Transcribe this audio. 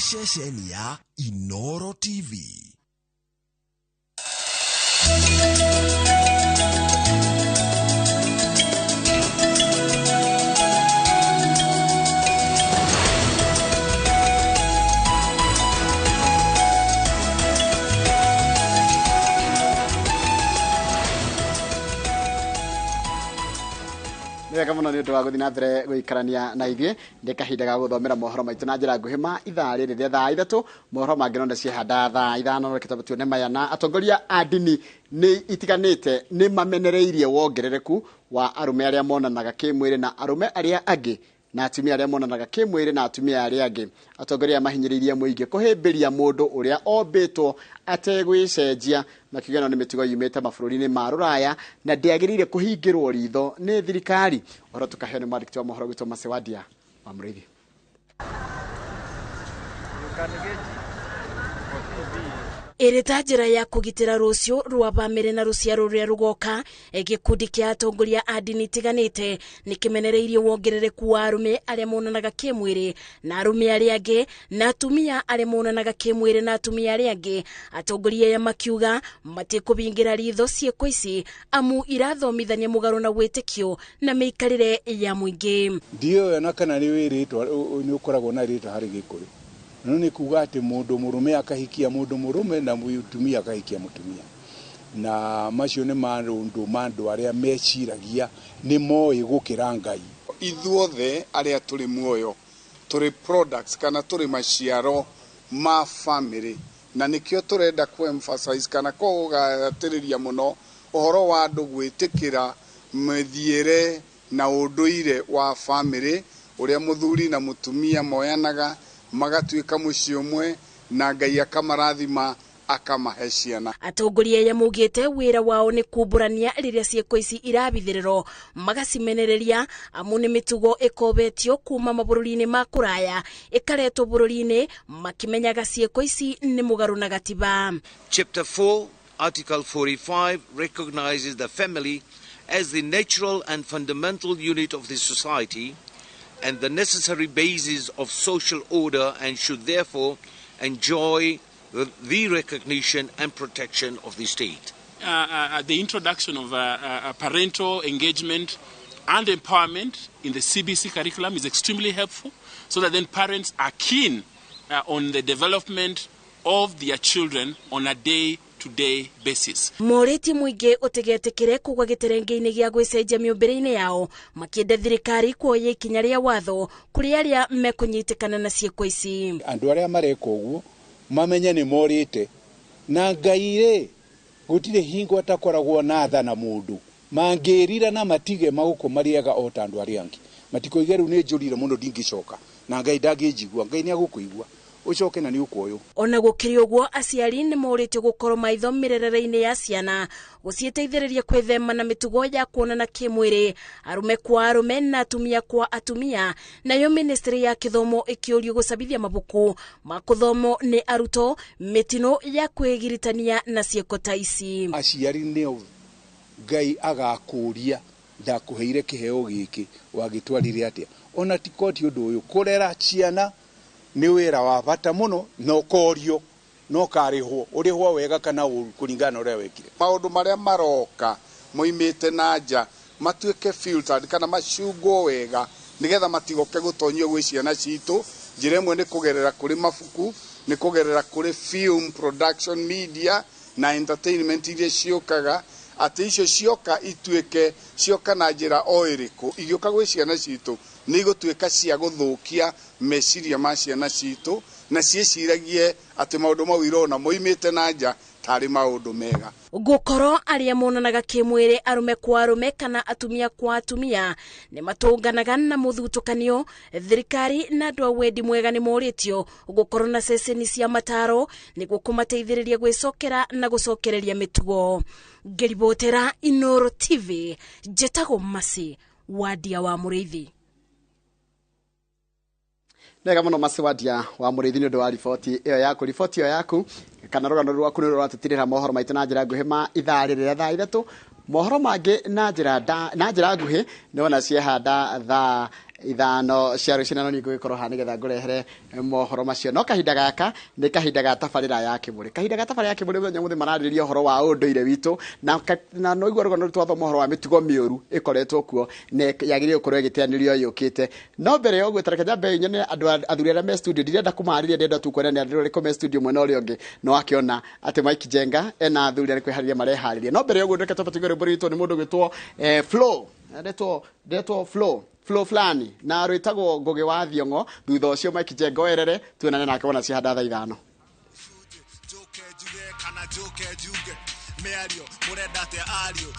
ceceni ya Inooro TV. Wega muno ni undu wa guthi na mbere guikarania na ithuĩ ndi kahinda ga guthomera mohoro maitu na njira nguhĩ ma ithaa rĩrĩ rĩa thaa ithatũ. Mohoro mangĩ no ciehanda thaa ithano reke tũtue nĩ maya na atongoria a ndini nĩ itiganĩte nĩ mamenereirie wongerereku wa arume arĩa monanaga kĩmwĩrĩ na arume arĩa angĩ na atumia arĩa monanaga kĩmwĩrĩ na atumia arĩa angĩ. Atongoria mahinyĩrĩirie mũingĩ kũhĩmbĩria mũndũ ũrĩa ombĩtwo ategwĩcenjia makĩgana nĩ mĩtugo yumĩte mabũrũri-inĩ ma Rũraya na ndĩagĩrĩire kũhingĩrwo ritho nĩ thirikari. Ũhoro tukaheo nĩ mwandĩki wa mohoro gwitũ Macewadia wa Mũrĩithi. Ĩrĩ ta njĩra ya kũgitĩra rũciũ rwa bamĩrĩ na rũciaro rũrĩa rũgoka, gĩkundi kĩa atongoria a ndini itiganĩte nĩ kĩmenereirie wongerereku wa arume arĩa monanaga kĩmwĩrĩ na arume arĩa angĩ na atumia arĩa monanaga kĩmwĩrĩ na atumia arĩa angĩ. Atongoria aya makiuga matikũbingĩra ritho ciĩko ici amu irathomithania mũgarũ na wĩtĩkio na mĩikarĩre ya mũingĩ. Ndio na kana nĩ wĩrĩtwa nĩ ũkoragwo na rĩtwa harĩ Gĩkũyũ. No nĩ kuga atĩ mũndũ mũrume akahikia mũndũ mũrume na mũtumia akahikia mũtumia. Na macio nĩ mandũ arĩa meciragia nĩ moĩ gũkĩra Ngai. Ithuothe arĩa tũrĩ muoyo tũrĩ products kana tũrĩ maciaro ma family, na nĩkĩo tũrenda emphasize kana kũgatĩrĩria mũno ũhoro wa andũ gwĩtĩkĩra mũthiĩre na ũndũire wa family ũrĩa mũthuri na mũtumia moyanaga magatuĩka mũciĩ ũmwe na Ngai akamarathima akamahe ciana. Atongoria aya maugĩte wĩra wao nĩ kumbũrania rĩrĩa ciĩko ici irabithĩrĩrwo magacimenereria amu nĩ mĩtugo ĩkobetio kuma mabũrũri-inĩ ma kũraya ĩkaretwo bũrũri-inĩ makimenyaga ciĩko ici nĩ mũgarũ na gatiba. Chapter 4, Article 45 recognizes the family as the natural and fundamental unit of the society and the necessary basis of social order, and should therefore enjoy the recognition and protection of the state. The introduction of parental engagement and empowerment in the CBC curriculum is extremely helpful, so that then parents are keen on the development of their children on a day-to-day basis. Moreti muingĩ ũtegetekire kugwa gĩterenge-inĩ gĩa gwĩcenjia mĩũmbĩre-inĩ yao makĩenda thirikari kuoya ikinya rĩa watho kũrĩ arĩa mekũnyitĩkana na ciĩko ici. Andũ arĩa mareka ũguo mamenye nĩ morĩte na Ngai gũtirĩ hingo atakoragwo na tha na mũndũ mangĩrira na matige magũkũ marĩega o ta andũ arĩa angĩ matikoige rĩu nĩ njũrire mũno ndingĩcoka na Ngai ndangĩnjigua. Ngai nĩ agũkũigua ucoke na nĩ ũkuoyo. Ona gũkĩrĩ ũguo aciari nĩ morĩtio gũkorwo maitho mĩrerere-inĩ ya ciana gũciteithĩrĩria kwĩthema na mĩtugo ya kuonana kĩmwĩrĩ arume kwa arume na atumia kwa atumia. Nayo ministry ya gĩthomo ĩkĩũrio gũcabithia mabuku ma gũthomwo nĩ arutwo mĩtino ya kwĩgiritania na ciĩko ta ici. Aciari nĩo Ngai agakũria ndakũheire kĩheo gĩkĩ wagĩtwarire atĩa. Ona tikoti ũndũ ũyũ kũrera ciana nĩ wĩra wa bata mũno no korio no karĩhwo ũrĩhwo wega kana ũru kũringana ũrĩa wekire. Maũndũ marĩa maroka moimĩte na nja matuĩke filtered kana macungwo wega nĩgetha matigoke gũtonyio gwĩ ciana citũ. Njĩra ĩmwe nĩ kũgerera kũrĩ mabuku, nĩ kũgerera kũrĩ film production media na entertainment iria ciũkaga, atĩ icio cioka na njĩra o ĩrĩkũ igĩũka gwĩ ciana citũ nĩ igũtuĩka cia gũthũkia meciria ma ciana citũ na ciĩciragie atĩ maũndũ mau irona moimĩte na nja tarĩ maũndũ mega. Gũkorwo arĩa monanaga kĩmwĩrĩ arume kwa arume kana atumia kwa atumia nĩ matũnganaga na mũthutũkanio. Thirikari na andũ a wendi mwega nĩ morĩtio gũkorwo na ceceni cia mataro nĩguo kũmateithĩrĩria gwĩcokera na gũcokereria mĩtugo. Ngĩribotera Inooro TV, njĩtagwo Macewadia wa Mũrĩithi. Nega mũno Macewadia wa Mũrĩithi nĩ ũndũ wa riboti ĩyo yaku kana rũgano rwaku nĩ rũratũtirĩra mohoro maitũ na njĩra nguhĩ ma ithaa rĩrĩ rĩa thaa ithatũ. Mohoro mangĩ na njĩra nguhĩ nĩ ona ciehanda thaa ithano cia rucina no nigugikorwo ha nigetha ngurehere mohoro macio no kahinda gaka ni kahinda ga tabarira ya kiburi ya kiburi muthenya muthi marariria horo wa unduire witu na no igwa no twatho mohoro wa mitugo mioru ikoretwo kuo ne yagire ukorwo igiteanirio yukite no mbere yo gwetereka jambe nyene andu athuri aria me studio ndirenda kumariria ndenda tu kwenda ni andu riko me studio mwena uri ungi no akiona ati Mike Jenga ena athuri ari kwihariria marehariria no mbere yo gweteka tabatigore burito ni mundu gwitwo flow ndetwo flow flani na rwitagwo Ngugi wa Thiong'o thutha ucio Mike Jenga werere tuonane nake wona ci handa thaa 5 Joke juge kana joke juge meario murenda te ario